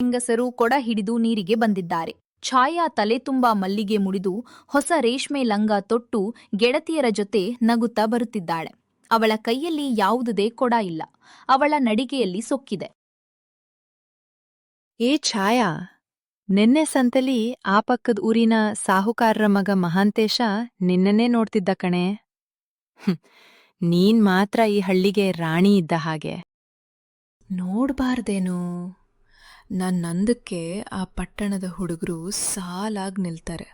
ಹೆಂಗಸರು ಕೊಡ ಹಿಡಿದು ನೀರಿಗೆ ಬಂದಿದ್ದಾರೆ. ಛಾಯಾ ತಲೆ ತುಂಬಾ ಮಲ್ಲಿಗೆ ಮುಡಿದು ಹೊಸ ರೇಷ್ಮೆ ಲಂಗ ತೊಟ್ಟು ಗೆಳತಿಯರ ಜೊತೆ ನಗುತ್ತಾ ಬರುತ್ತಿದ್ದಾಳೆ. ಅವಳ ಕೈಯಲ್ಲಿ ಯಾವುದೇ ಕೊಡ ಇಲ್ಲ. ಅವಳ ನಡಿಗೆಯಲ್ಲಿ ಸೊಕ್ಕಿದೆ. ಏ ಛಾಯಾ, ನಿನ್ನೆ ಸಂತಲಿ ಆ ಪಕ್ಕದ ಊರಿನ ಸಾಹುಕಾರರ ಮಗ ಮಹಾಂತೇಶ ನಿನ್ನನ್ನೇ ನೋಡ್ತಿದ್ದ ಕಣೆ. ನೀನ್ ಮಾತ್ರ ಈ ಹಳ್ಳಿಗೆ ರಾಣಿ ಇದ್ದ ಹಾಗೆ. ನೋಡ್ಬಾರ್ದೇನು? ನನ್ನಂದಕ್ಕೆ ಆ ಪಟ್ಟಣದ ಹುಡುಗರು ಸಾಲಾಗಿ ನಿಲ್ತಾರೆ.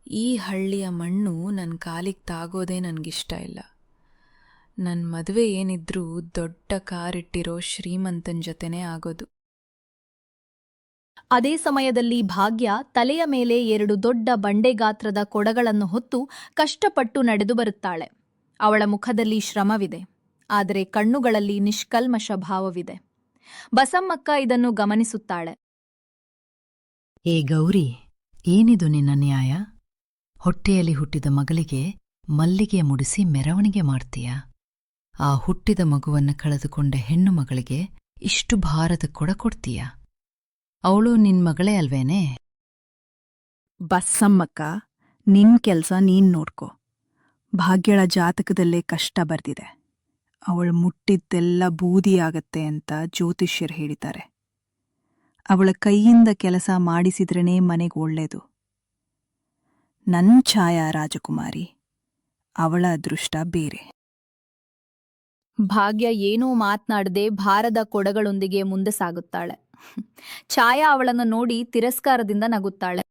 ಈ ಹಳ್ಳಿಯ ಮಣ್ಣು ನನ್ನ ಕಾಲಿಗೆ ತಾಗೋದೇ ನನಗಿಷ್ಟ ಇಲ್ಲ. ನನ್ನ ಮದುವೆ ಏನಿದ್ರೂ ದೊಡ್ಡ ಕಾರಿಟ್ಟಿರೋ ಶ್ರೀಮಂತನ ಜೊತೆನೇ ಆಗೋದು. ಅದೇ ಸಮಯದಲ್ಲಿ ಭಾಗ್ಯ ತಲೆಯ ಮೇಲೆ 2 ದೊಡ್ಡ ಬಂಡೆ ಗಾತ್ರದ ಕೊಡಗಳನ್ನು ಹೊತ್ತು ಕಷ್ಟಪಟ್ಟು ನಡೆದು ಬರುತ್ತಾಳೆ. ಅವಳ ಮುಖದಲ್ಲಿ ಶ್ರಮವಿದೆ, ಆದರೆ ಕಣ್ಣುಗಳಲ್ಲಿ ನಿಷ್ಕಲ್ಮಶ ಭಾವವಿದೆ. ಬಸಮ್ಮಕ್ಕ ಇದನ್ನು ಗಮನಿಸುತ್ತಾಳೆ. ಏ ಗೌರಿ, ಏನಿದು ನಿನ್ನ ನ್ಯಾಯ? ಹೊಟ್ಟೆಯಲ್ಲಿ ಹುಟ್ಟಿದ ಮಗಳಿಗೆ ಮಲ್ಲಿಗೆ ಮುಡಿಸಿ ಮೆರವಣಿಗೆ ಮಾಡ್ತೀಯ? ಆ ಹುಟ್ಟಿದ ಮಗುವನ್ನು ಕಳೆದುಕೊಂಡ ಹೆಣ್ಣು ಮಗಳಿಗೆ ಇಷ್ಟು ಭಾರದ ಕೊಡ ಕೊಡ್ತೀಯ? ಅವಳು ನಿನ್ ಮಗಳೇ ಅಲ್ವೇನೆ? ಬಸ್ಸಮ್ಮಕ್ಕ, ನಿನ್ ಕೆಲ್ಸ ನೀನ್ ನೋಡ್ಕೊ. ಭಾಗ್ಯಳ ಜಾತಕದಲ್ಲೇ ಕಷ್ಟ ಬರ್ದಿದೆ. ಅವಳು ಮುಟ್ಟಿದ್ದೆಲ್ಲ ಬೂದಿಯಾಗತ್ತೆ ಅಂತ ಜ್ಯೋತಿಷ್ಯರು ಹೇಳಿದ್ದಾರೆ. ಅವಳ ಕೈಯಿಂದ ಕೆಲಸ ಮಾಡಿಸಿದ್ರೇ ಮನೆಗೆ ಒಳ್ಳೇದು. ನನ್ ಛಾಯಾ ರಾಜಕುಮಾರಿ, ಅವಳ ಅದೃಷ್ಟ ಬೇರೆ. ಭಾಗ್ಯ ಏನೂ ಮಾತ್ನಾಡದೆ ಭಾರದ ಕೊಡಗಳೊಂದಿಗೆ ಮುಂದೆ ಸಾಗುತ್ತಾಳೆ. ಛಾಯಾ ಅವಳನ್ನು ನೋಡಿ ತಿರಸ್ಕಾರದಿಂದ ನಗುತ್ತಾಳೆ.